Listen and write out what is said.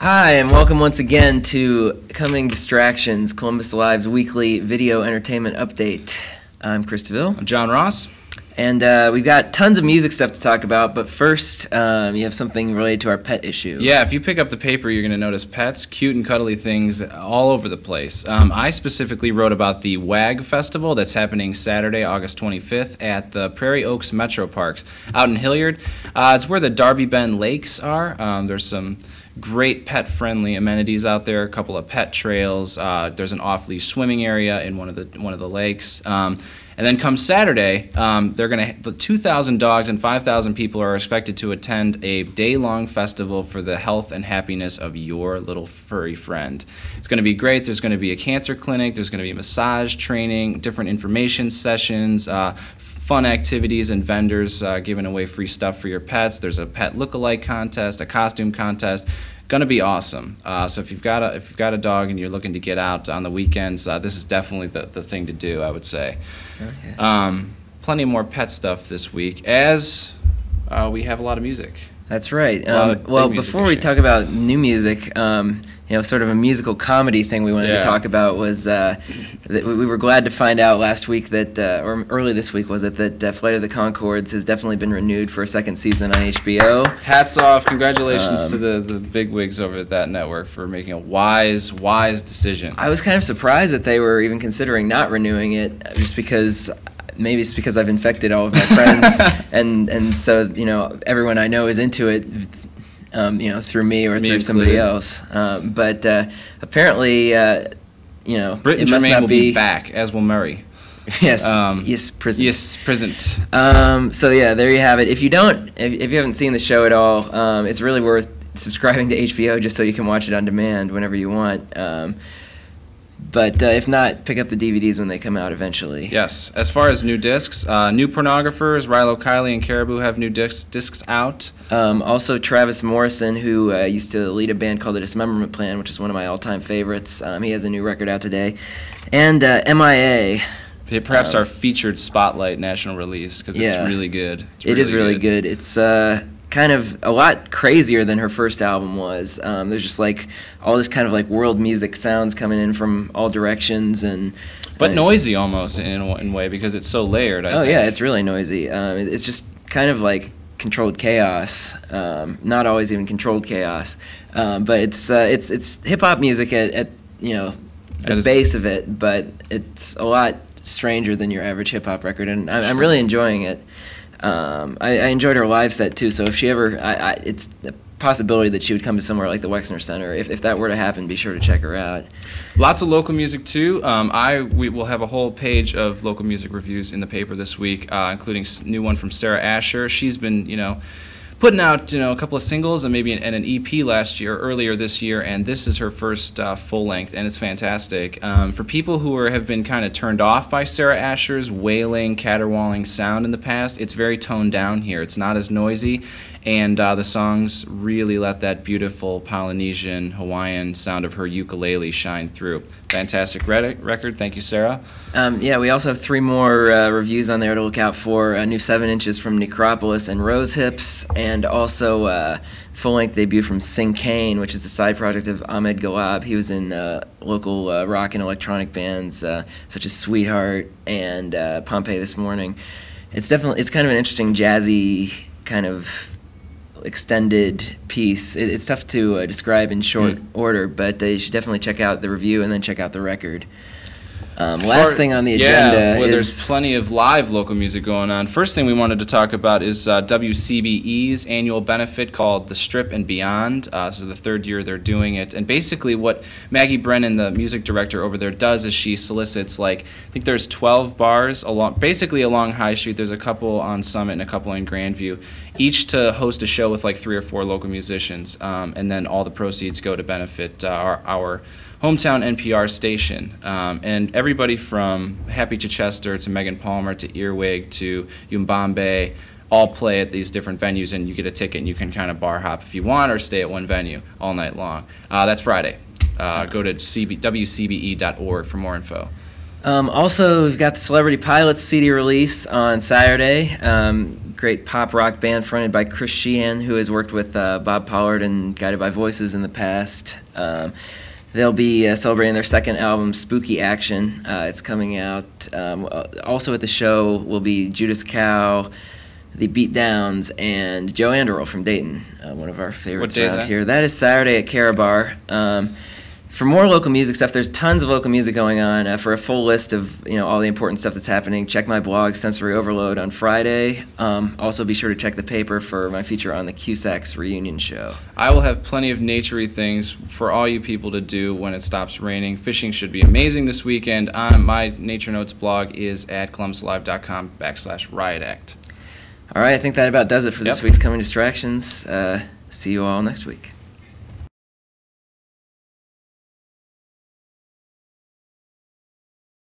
Hi, and welcome once again to Coming Distractions, Columbus Alive's weekly video entertainment update. I'm Chris DeVille. I'm John Ross. And we've got tons of music stuff to talk about, but first, you have something related to our pet issue. Yeah, if you pick up the paper, you're going to notice pets, cute and cuddly things all over the place. I specifically wrote about the WAG Festival that's happening Saturday, August 25th at the Prairie Oaks Metro Parks out in Hilliard. It's where the Darby Bend Lakes are. There's some great pet-friendly amenities out there. A couple of pet trails. There's an off-leash swimming area in one of the lakes. And then come Saturday, the 2,000 dogs and 5,000 people are expected to attend a day-long festival for the health and happiness of your little furry friend. It's going to be great. There's going to be a cancer clinic. There's going to be massage training, different information sessions, fun activities, and vendors giving away free stuff for your pets. There's a pet look-alike contest, a costume contest. Gonna be awesome. So if you've got a dog and you're looking to get out on the weekends, this is definitely the thing to do, I would say. Okay. Plenty more pet stuff this week, as we have a lot of music. That's right. Well, before we talk about new music, sort of a musical comedy thing we wanted to talk about was that we were glad to find out last week that, or early this week was it, that Flight of the Conchords has definitely been renewed for a second season on HBO. Hats off. Congratulations to the bigwigs over at that network for making a wise decision. I was kind of surprised that they were even considering not renewing it, just because maybe it's because I've infected all of my friends, and so everyone I know is into it. Through me or through somebody else. But apparently, Brit and Jermaine will be back, as will Murray. Yes, present. Yes, present. So yeah, there you have it. If you haven't seen the show at all, it's really worth subscribing to HBO just so you can watch it on demand whenever you want. But if not, pick up the DVDs when they come out eventually. Yes. As far as new discs, New Pornographers, Rilo Kiley, and Caribou have new discs out. Also, Travis Morrison, who used to lead a band called The Dismemberment Plan, which is one of my all-time favorites. He has a new record out today. And MIA. Perhaps our featured Spotlight national release, because it's really good. It is really good. It's kind of a lot crazier than her first album was. There's just like all this kind of like world music sounds coming in from all directions, but noisy almost in a way, because it's so layered. I think. Yeah, it's really noisy. It's just kind of like controlled chaos, not always even controlled chaos, but it's hip hop music at the base of it, but it's a lot stranger than your average hip hop record, and I'm really enjoying it. I enjoyed her live set too, so if she ever, it's a possibility that she would come to somewhere like the Wexner Center. If that were to happen, be sure to check her out. Lots of local music too. We will have a whole page of local music reviews in the paper this week, including a new one from Sarah Asher. She's been, putting out a couple of singles and maybe an EP earlier this year, and this is her first full length, and it's fantastic. For people who have been kind of turned off by Sarah Asher's wailing, caterwauling sound in the past, it's very toned down here. It's not as noisy, and the songs really let that beautiful Polynesian, Hawaiian sound of her ukulele shine through. Fantastic record. Thank you, Sarah. We also have 3 more reviews on there to look out for. A new 7 inches from Necropolis and Rose Hips, and also full-length debut from Sing Kane, which is the side project of Ahmed Galab. He was in local rock and electronic bands such as Sweetheart and Pompeii This Morning. It's kind of an interesting jazzy kind of extended piece. It's tough to describe in short order, but you should definitely check out the review and then check out the record. Last thing on the agenda is... there's plenty of live local music going on. First thing we wanted to talk about is WCBE's annual benefit called The Strip and Beyond. This is the 3rd year they're doing it. And basically what Maggie Brennan, the music director over there, does is she solicits, I think there's 12 bars along High Street. There's a couple on Summit and a couple in Grandview, each to host a show with 3 or 4 local musicians. And then all the proceeds go to benefit our hometown NPR station, and everybody from Happy Chichester to Megan Palmer to Earwig to Umbambe all play at these different venues, and you get a ticket and you can kind of bar hop if you want or stay at one venue all night long. That's Friday. Go to wcbe.org for more info. Also, we've got the Celebrity Pilots CD release on Saturday. great pop rock band fronted by Chris Sheehan, who has worked with Bob Pollard and Guided by Voices in the past. They'll be celebrating their second album, Spooky Action. It's coming out. Also at the show will be Judas Cow, the Beatdowns, and Joe Anderle from Dayton, one of our favorites around here. That is Saturday at Carabar. For more local music stuff, there's tons of local music going on. For a full list of all the important stuff that's happening, check my blog, Sensory Overload, on Friday. Also, be sure to check the paper for my feature on the Cusacks reunion show. I will have plenty of naturey things for all you people to do when it stops raining. Fishing should be amazing this weekend. On my Nature Notes blog is at columbusalive.com/riot act. All right, I think that about does it for this week's Coming Distractions. See you all next week.